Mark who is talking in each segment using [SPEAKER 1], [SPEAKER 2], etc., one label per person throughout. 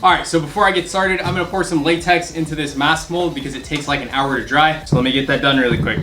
[SPEAKER 1] All right, so before I get started, I'm gonna pour some latex into this mask mold because it takes like an hour to dry. So let me get that done really quick.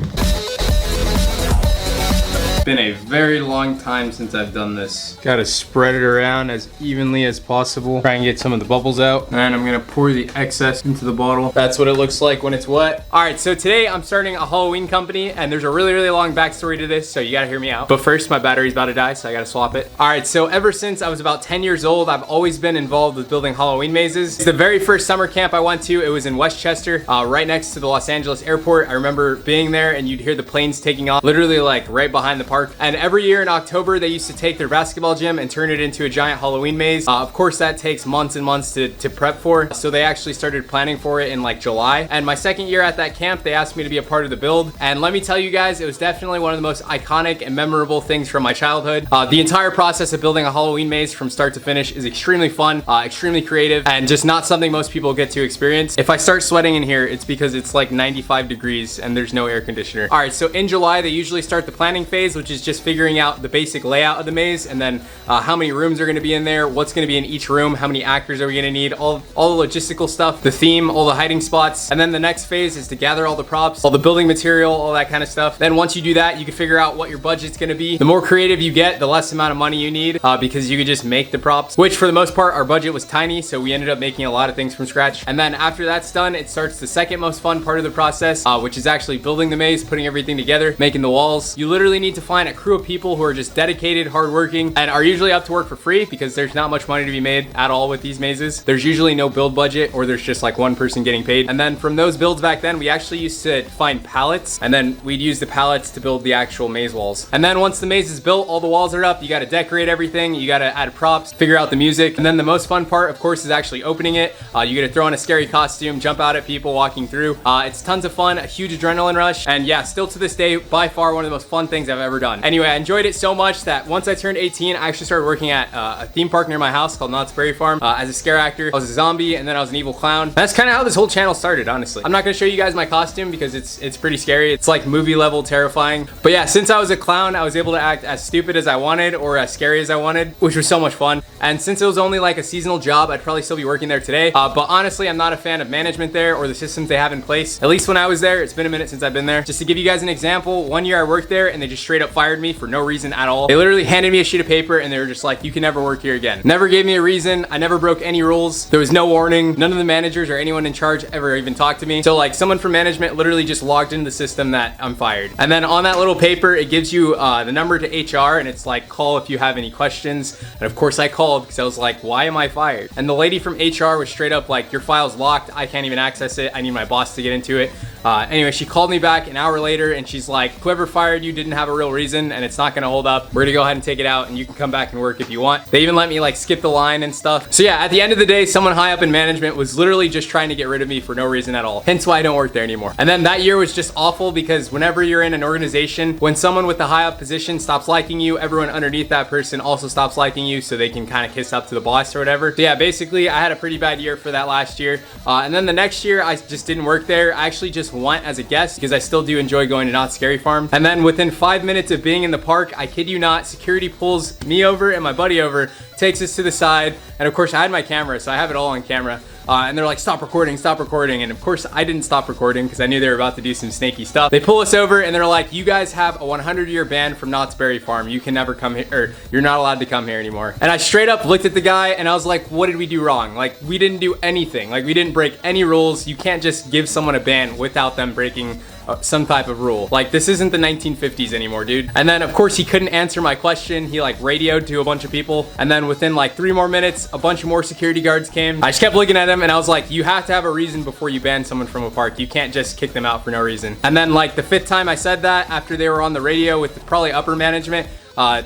[SPEAKER 1] Been a very long time since I've done this. Gotta spread it around as evenly as possible. Try and get some of the bubbles out. And I'm gonna pour the excess into the bottle. That's what it looks like when it's wet. All right, so today I'm starting a Halloween company and there's a really long backstory to this, so you gotta hear me out. But first, my battery's about to die, so I gotta swap it. All right, so ever since I was about 10 years old, I've always been involved with building Halloween mazes. The very first summer camp I went to, it was in Westchester, right next to the Los Angeles airport. I remember being there and you'd hear the planes taking off, literally like right behind the park. And every year in October, they used to take their basketball gym and turn it into a giant Halloween maze. Of course, that takes months and months to prep for. So they actually started planning for it in like July. And my second year at that camp, they asked me to be a part of the build. And let me tell you guys, it was definitely one of the most iconic and memorable things from my childhood. The entire process of building a Halloween maze from start to finish is extremely fun, extremely creative, and just not something most people get to experience. If I start sweating in here, it's because it's like 95 degrees and there's no air conditioner. All right, so in July, they usually start the planning phase, which is just figuring out the basic layout of the maze, and then how many rooms are gonna be in there, what's gonna be in each room, how many actors are we gonna need, all the logistical stuff, the theme, all the hiding spots. And then the next phase is to gather all the props, all the building material, all that kind of stuff. Then once you do that, you can figure out what your budget's gonna be. The more creative you get, the less amount of money you need, because you could just make the props, which for the most part, our budget was tiny, so we ended up making a lot of things from scratch. And then after that's done, it starts the second most fun part of the process, which is actually building the maze, putting everything together, making the walls. You literally need to find a crew of people who are just dedicated, hardworking, and are usually up to work for free because there's not much money to be made at all with these mazes. There's usually no build budget, or there's just like one person getting paid. And then from those builds back then, we actually used to find pallets, and then we'd use the pallets to build the actual maze walls. And then once the maze is built, all the walls are up, you gotta decorate everything, you gotta add props, figure out the music. And then the most fun part, of course, is actually opening it. You gotta throw on a scary costume, jump out at people walking through. It's tons of fun, a huge adrenaline rush, and yeah, still to this day, by far one of the most fun things I've ever done. Anyway, I enjoyed it so much that once I turned 18, I actually started working at a theme park near my house called Knott's Berry Farm as a scare actor. I was a zombie, and then I was an evil clown. That's kind of how this whole channel started, honestly. I'm not gonna show you guys my costume because it's pretty scary. It's like movie level terrifying. But yeah, since I was a clown, I was able to act as stupid as I wanted or as scary as I wanted, which was so much fun. And since it was only like a seasonal job, I'd probably still be working there today. But honestly, I'm not a fan of management there or the systems they have in place. At least when I was there, it's been a minute since I've been there. Just to give you guys an example, one year I worked there and they just straight up fired me for no reason at all. They literally handed me a sheet of paper and they were just like, you can never work here again. Never gave me a reason. I never broke any rules. There was no warning. None of the managers or anyone in charge ever even talked to me. So like someone from management literally just logged into the system that I'm fired. And then on that little paper, it gives you the number to HR, and it's like, call if you have any questions. And of course I called because I was like, why am I fired? And the lady from HR was straight up like, your file's locked. I can't even access it. I need my boss to get into it. Anyway, she called me back an hour later and she's like, whoever fired you didn't have a real reason and it's not gonna hold up. We're gonna go ahead and take it out and you can come back and work if you want. They even let me like skip the line and stuff. So yeah, at the end of the day, someone high up in management was literally just trying to get rid of me for no reason at all. Hence why I don't work there anymore. And then that year was just awful because whenever you're in an organization, when someone with a high up position stops liking you, everyone underneath that person also stops liking you so they can kind of kiss up to the boss or whatever. So yeah, basically I had a pretty bad year for that last year. And then the next year I just didn't work there. I actually just went as a guest because I still do enjoy going to Knott's Scary Farm. And then within 5 minutes of being in the park, I kid you not, security pulls me over and my buddy over, takes us to the side. And of course I had my camera, so I have it all on camera. And they're like, stop recording, stop recording. And of course I didn't stop recording because I knew they were about to do some snaky stuff. They pull us over and they're like, you guys have a 100-year ban from Knott's Berry Farm. You can never come here, or you're not allowed to come here anymore. And I straight up looked at the guy and I was like, what did we do wrong? Like, we didn't do anything. Like, we didn't break any rules. You can't just give someone a ban without them breaking some type of rule. Like, this isn't the 1950s anymore, dude. And then of course he couldn't answer my question. He like radioed to a bunch of people. And then within like 3 more minutes, a bunch more security guards came. I just kept looking at him and I was like, you have to have a reason before you ban someone from a park. You can't just kick them out for no reason. And then like the 5th time I said that, after they were on the radio with probably upper management,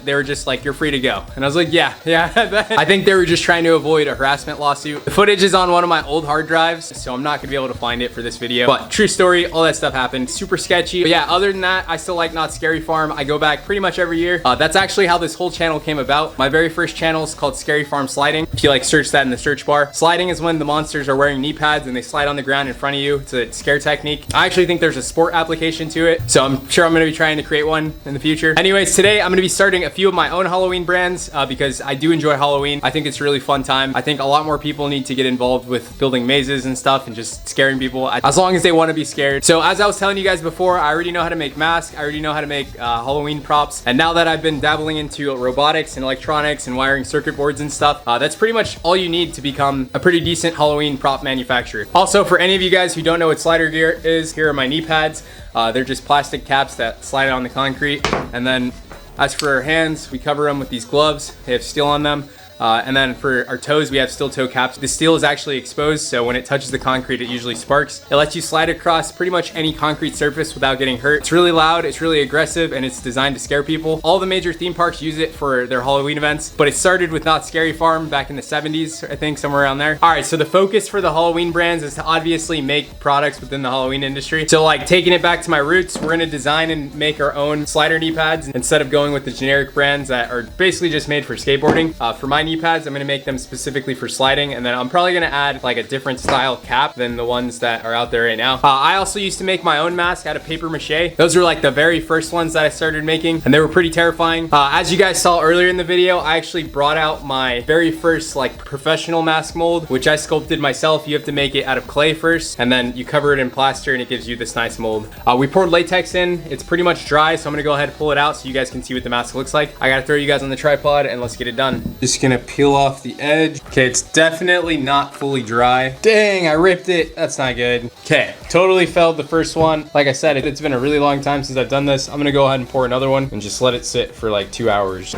[SPEAKER 1] they were just like, you're free to go. And I was like, yeah. I think they were just trying to avoid a harassment lawsuit. The footage is on one of my old hard drives, so I'm not gonna be able to find it for this video. But true story, all that stuff happened. Super sketchy. But yeah, other than that, I still like Knott's Scary Farm. I go back pretty much every year. That's actually how this whole channel came about. My very first channel is called Scary Farm Sliding. If you like search that in the search bar. Sliding is when the monsters are wearing knee pads and they slide on the ground in front of you. It's a scare technique. I actually think there's a sport application to it, so I'm sure I'm gonna be trying to create one in the future. Anyways, today I'm gonna be starting a few of my own Halloween brands because I do enjoy Halloween. I think it's a really fun time. I think a lot more people need to get involved with building mazes and stuff and just scaring people as long as they want to be scared. So as I was telling you guys before, I already know how to make masks. I already know how to make Halloween props. And now that I've been dabbling into robotics and electronics and wiring circuit boards and stuff, that's pretty much all you need to become a pretty decent Halloween prop manufacturer. Also, for any of you guys who don't know what slider gear is, here are my knee pads. They're just plastic caps that slide on the concrete. And then as for our hands, we cover them with these gloves. They have steel on them. And then for our toes, we have steel toe caps. The steel is actually exposed, so when it touches the concrete, it usually sparks. It lets you slide across pretty much any concrete surface without getting hurt. It's really loud, it's really aggressive, and it's designed to scare people. All the major theme parks use it for their Halloween events, but it started with Not Scary Farm back in the 70s, I think, somewhere around there. All right, so the focus for the Halloween brands is to obviously make products within the Halloween industry. So like taking it back to my roots, we're gonna design and make our own slider knee pads instead of going with the generic brands that are basically just made for skateboarding. For my knee pads, I'm gonna make them specifically for sliding, and then I'm probably gonna add like a different style cap than the ones that are out there right now. I also used to make my own mask out of paper mache. Those are like the very first ones that I started making, and they were pretty terrifying. As you guys saw earlier in the video, I actually brought out my very first like professional mask mold, which I sculpted myself. You have to make it out of clay first, and then you cover it in plaster, and it gives you this nice mold. We poured latex in. It's pretty much dry, so I'm gonna go ahead and pull it out so you guys can see what the mask looks like. I gotta throw you guys on the tripod, and let's get it done. Just gonna peel off the edge. Okay, it's definitely not fully dry. Dang, I ripped it. That's not good. Okay, totally failed the first one. Like I said, it's been a really long time since I've done this. I'm gonna go ahead and pour another one and just let it sit for like 2 hours.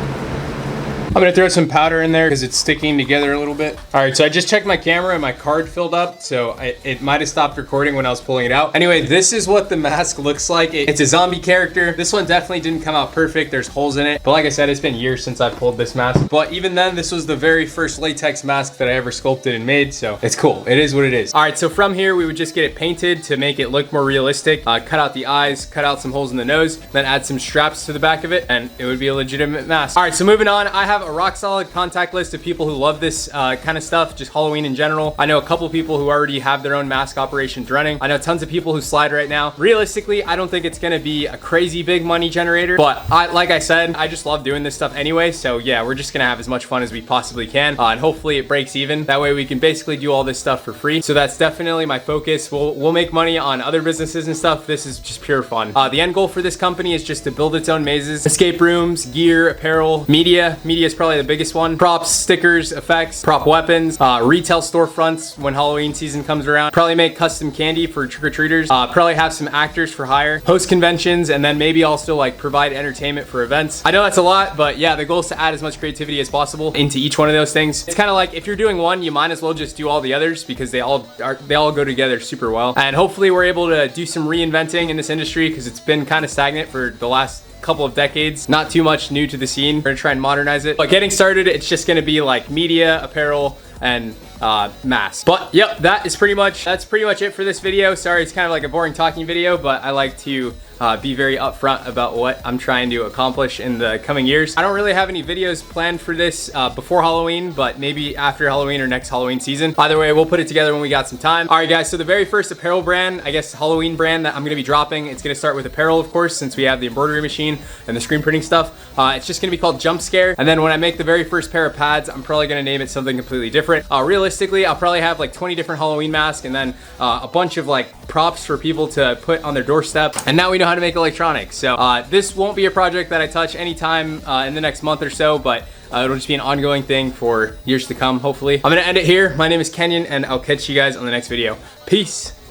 [SPEAKER 1] I'm gonna throw some powder in there because it's sticking together a little bit. All right, so I just checked my camera and my card filled up, so it might have stopped recording when I was pulling it out. Anyway, this is what the mask looks like. It's a zombie character. This one definitely didn't come out perfect. There's holes in it, but like I said, it's been years since I pulled this mask. But even then, this was the very first latex mask that I ever sculpted and made, so it's cool. It is what it is. All right, so from here, we would just get it painted to make it look more realistic. Cut out the eyes, cut out some holes in the nose, then add some straps to the back of it, and it would be a legitimate mask. All right, so moving on, I have a rock solid contact list of people who love this kind of stuff, just Halloween in general. I know a couple people who already have their own mask operations running. I know tons of people who slide right now. Realistically, I don't think it's gonna be a crazy big money generator, but like I said, I just love doing this stuff anyway. So yeah, we're just gonna have as much fun as we possibly can, and hopefully it breaks even. That way we can basically do all this stuff for free. So that's definitely my focus. We'll make money on other businesses and stuff. This is just pure fun. The end goal for this company is just to build its own mazes, escape rooms, gear, apparel, media. Media is probably the biggest one. Props, stickers, effects, prop weapons, retail storefronts when Halloween season comes around. Probably make custom candy for trick-or-treaters. Probably have some actors for hire, host conventions, and then maybe also like provide entertainment for events. I know that's a lot, but yeah, the goal is to add as much creativity as possible into each one of those things. It's kind of like if you're doing one, you might as well just do all the others because they all go together super well. And hopefully we're able to do some reinventing in this industry because it's been kind of stagnant for the last couple of decades. Not too much new to the scene. We're gonna try and modernize it. But getting started, it's just gonna be like media, apparel, and masks. But yep, that's pretty much it for this video. Sorry, it's kind of like a boring talking video, but I like to be very upfront about what I'm trying to accomplish in the coming years. I don't really have any videos planned for this before Halloween, but maybe after Halloween or next Halloween season. Either way, we'll put it together when we got some time. All right, guys, so the very first apparel brand, I guess Halloween brand that I'm gonna be dropping, it's gonna start with apparel, of course, since we have the embroidery machine and the screen printing stuff. It's just gonna be called Jump Scare. And then when I make the very first pair of pads, I'm probably gonna name it something completely different. Realistically, I'll probably have like 20 different Halloween masks and then a bunch of like props for people to put on their doorstep. And now we know how to make electronics. So this won't be a project that I touch anytime in the next month or so, but it'll just be an ongoing thing for years to come, hopefully. I'm gonna end it here. My name is Kenyon, and I'll catch you guys on the next video. Peace.